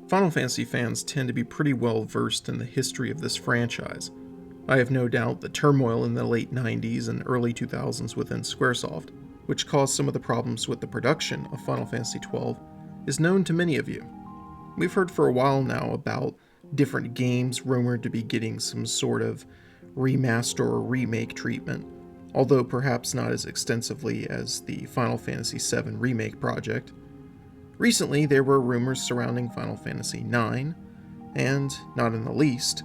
Final Fantasy fans tend to be pretty well versed in the history of this franchise. I have no doubt the turmoil in the late 90s and early 2000s within Squaresoft, which caused some of the problems with the production of Final Fantasy XII, is known to many of you. We've heard for a while now about different games rumored to be getting some sort of remaster or remake treatment, although perhaps not as extensively as the Final Fantasy VII Remake project. Recently, there were rumors surrounding Final Fantasy IX, and, not in the least,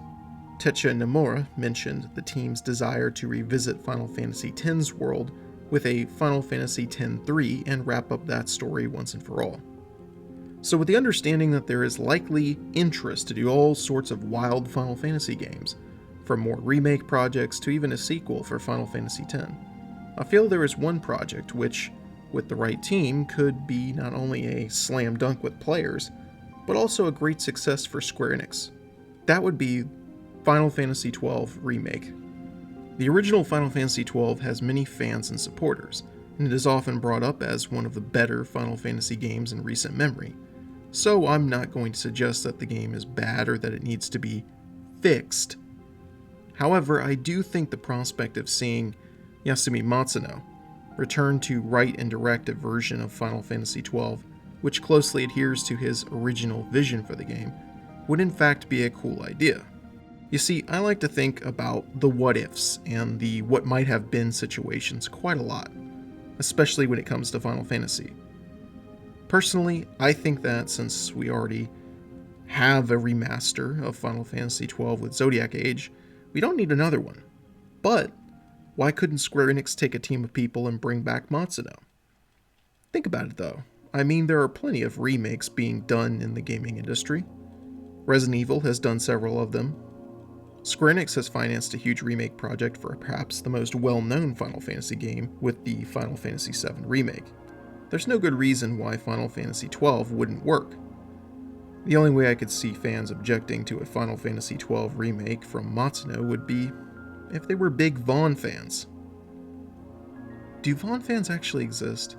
Tetsuya Nomura mentioned the team's desire to revisit Final Fantasy X's world with a Final Fantasy X-3 and wrap up that story once and for all. So with the understanding that there is likely interest to do all sorts of wild Final Fantasy games, from more remake projects to even a sequel for Final Fantasy X, I feel there is one project which, with the right team, could be not only a slam dunk with players, but also a great success for Square Enix. That would be Final Fantasy XII Remake. The original Final Fantasy XII has many fans and supporters, and it is often brought up as one of the better Final Fantasy games in recent memory, so I'm not going to suggest that the game is bad or that it needs to be fixed. However, I do think the prospect of seeing Yasumi Matsuno return to write and direct a version of Final Fantasy XII, which closely adheres to his original vision for the game, would in fact be a cool idea. You see, I like to think about the what-ifs and the what might have been situations quite a lot, especially when it comes to Final Fantasy. Personally, I think that since we already have a remaster of Final Fantasy XII with Zodiac Age, we don't need another one. But why couldn't Square Enix take a team of people and bring back Matsuno? Think about it though. I mean, there are plenty of remakes being done in the gaming industry. Resident Evil has done several of them. Square Enix has financed a huge remake project for perhaps the most well-known Final Fantasy game with the Final Fantasy VII Remake. There's no good reason why Final Fantasy XII wouldn't work. The only way I could see fans objecting to a Final Fantasy XII remake from Matsuno would be if they were big Vaughn fans. Do Vaughn fans actually exist?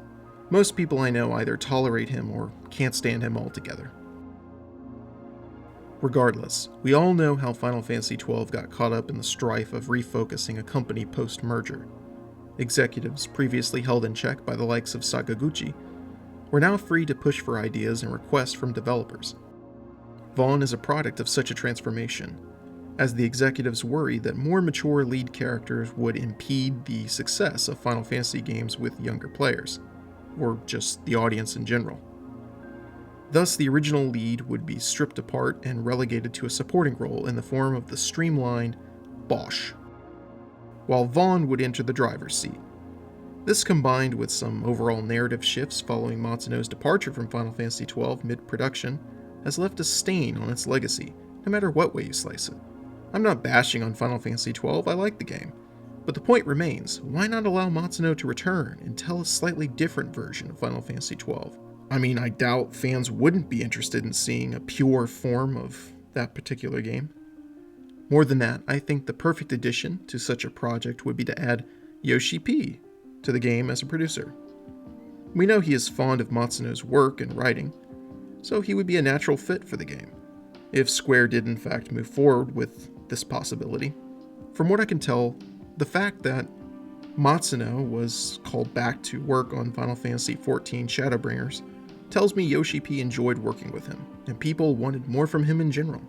Most people I know either tolerate him or can't stand him altogether. Regardless, we all know how Final Fantasy XII got caught up in the strife of refocusing a company post-merger. Executives previously held in check by the likes of Sakaguchi were now free to push for ideas and requests from developers. Vaughn is a product of such a transformation, as the executives worried that more mature lead characters would impede the success of Final Fantasy games with younger players, or just the audience in general. Thus, the original lead would be stripped apart and relegated to a supporting role in the form of the streamlined Bosch, while Vaughn would enter the driver's seat. This, combined with some overall narrative shifts following Matsuno's departure from Final Fantasy XII mid-production, has left a stain on its legacy, no matter what way you slice it. I'm not bashing on Final Fantasy XII, I like the game. But the point remains, why not allow Matsuno to return and tell a slightly different version of Final Fantasy XII? I mean, I doubt fans wouldn't be interested in seeing a pure form of that particular game. More than that, I think the perfect addition to such a project would be to add Yoshi P to the game as a producer. We know he is fond of Matsuno's work and writing, so he would be a natural fit for the game, if Square did in fact move forward with this possibility. From what I can tell, the fact that Matsuno was called back to work on Final Fantasy XIV Shadowbringers tells me Yoshi P enjoyed working with him, and people wanted more from him in general.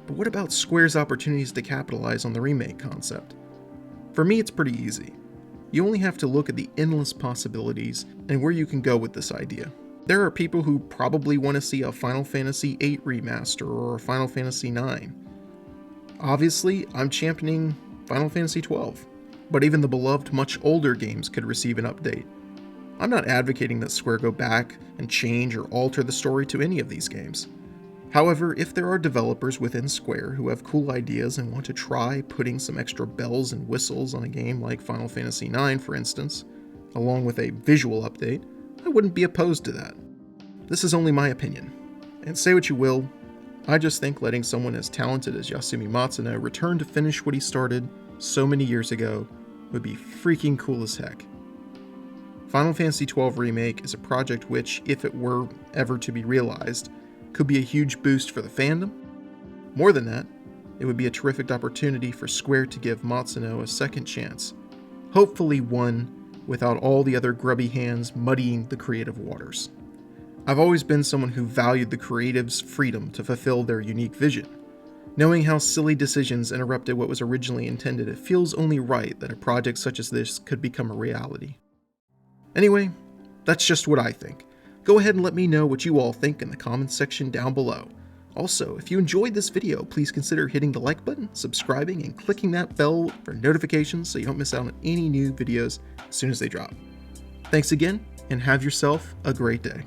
But what about Square's opportunities to capitalize on the remake concept? For me, it's pretty easy. You only have to look at the endless possibilities and where you can go with this idea. There are people who probably want to see a Final Fantasy VIII remaster or a Final Fantasy IX. Obviously, I'm championing Final Fantasy XII, but even the beloved much older games could receive an update. I'm not advocating that Square go back and change or alter the story to any of these games. However, if there are developers within Square who have cool ideas and want to try putting some extra bells and whistles on a game like Final Fantasy IX, for instance, along with a visual update, I wouldn't be opposed to that. This is only my opinion, and say what you will, I just think letting someone as talented as Yasumi Matsuno return to finish what he started so many years ago would be freaking cool as heck. Final Fantasy XII Remake is a project which, if it were ever to be realized, could be a huge boost for the fandom. More than that, it would be a terrific opportunity for Square to give Matsuno a second chance, hopefully one without all the other grubby hands muddying the creative waters. I've always been someone who valued the creative's freedom to fulfill their unique vision. Knowing how silly decisions interrupted what was originally intended, it feels only right that a project such as this could become a reality. Anyway, that's just what I think. Go ahead and let me know what you all think in the comments section down below. Also, if you enjoyed this video, please consider hitting the like button, subscribing, and clicking that bell for notifications so you don't miss out on any new videos as soon as they drop. Thanks again, and have yourself a great day.